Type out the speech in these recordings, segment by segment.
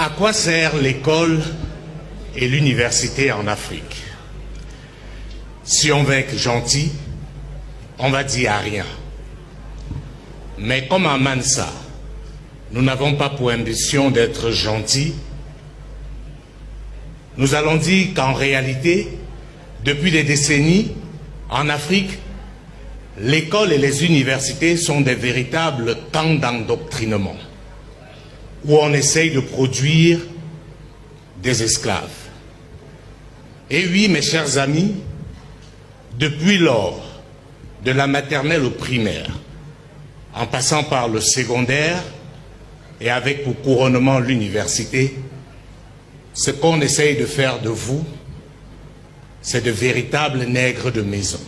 À quoi sert l'école et l'université en Afrique? Si on veut être gentil, on va dire à rien. Mais comme à Mansa, nous n'avons pas pour ambition d'être gentils, nous allons dire qu'en réalité, depuis des décennies, en Afrique, l'école et les universités sont des véritables camps d'endoctrinement, où on essaye de produire des esclaves. Et oui, mes chers amis, depuis lors, de la maternelle au primaire, en passant par le secondaire et avec pour couronnement l'université, ce qu'on essaye de faire de vous, c'est de véritables nègres de maison.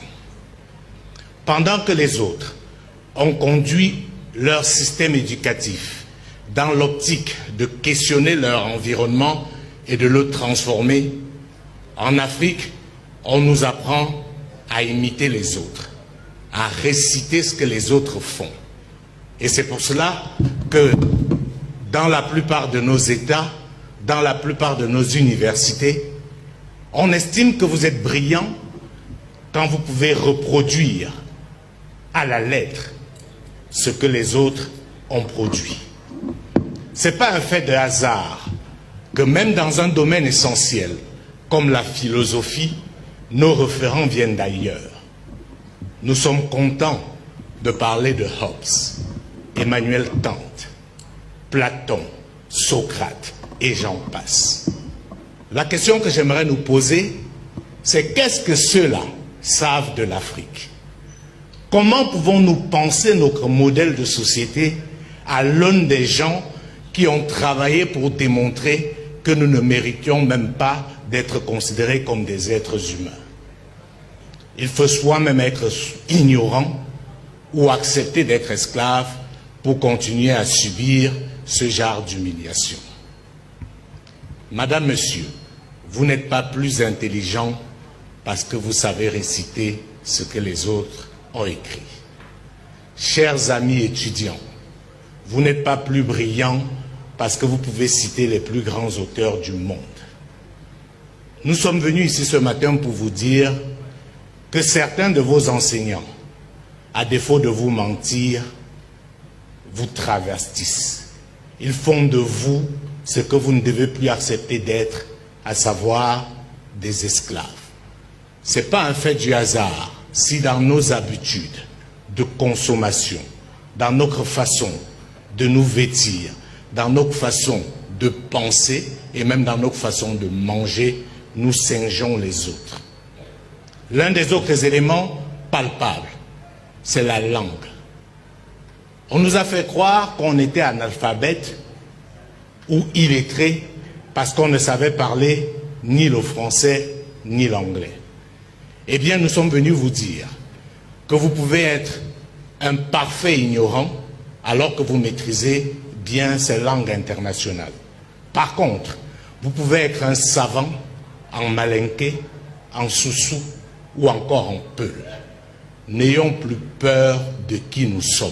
Pendant que les autres ont conduit leur système éducatif dans l'optique de questionner leur environnement et de le transformer, en Afrique, on nous apprend à imiter les autres, à réciter ce que les autres font. Et c'est pour cela que dans la plupart de nos États, dans la plupart de nos universités, on estime que vous êtes brillants quand vous pouvez reproduire à la lettre ce que les autres ont produit. Ce n'est pas un fait de hasard que même dans un domaine essentiel comme la philosophie, nos référents viennent d'ailleurs. Nous sommes contents de parler de Hobbes, Emmanuel Kant, Platon, Socrate et j'en passe. La question que j'aimerais nous poser, c'est qu'est-ce que ceux-là savent de l'Afrique? Comment pouvons-nous penser notre modèle de société à l'aune des gens qui ont travaillé pour démontrer que nous ne méritions même pas d'être considérés comme des êtres humains? Il faut soi-même être ignorant ou accepter d'être esclave pour continuer à subir ce genre d'humiliation. Madame, Monsieur, vous n'êtes pas plus intelligent parce que vous savez réciter ce que les autres ont écrit. Chers amis étudiants, vous n'êtes pas plus brillants parce que vous pouvez citer les plus grands auteurs du monde. Nous sommes venus ici ce matin pour vous dire que certains de vos enseignants, à défaut de vous mentir, vous travestissent. Ils font de vous ce que vous ne devez plus accepter d'être, à savoir des esclaves. Ce n'est pas un fait du hasard si dans nos habitudes de consommation, dans notre façon de nous vêtir, dans notre façon de penser et même dans notre façon de manger, nous singeons les autres. L'un des autres éléments palpables, c'est la langue. On nous a fait croire qu'on était analphabète ou illettré parce qu'on ne savait parler ni le français ni l'anglais. Eh bien, nous sommes venus vous dire que vous pouvez être un parfait ignorant alors que vous maîtrisez bien ces langues internationales. Par contre, vous pouvez être un savant en malinké, en soussou ou encore en peul. N'ayons plus peur de qui nous sommes.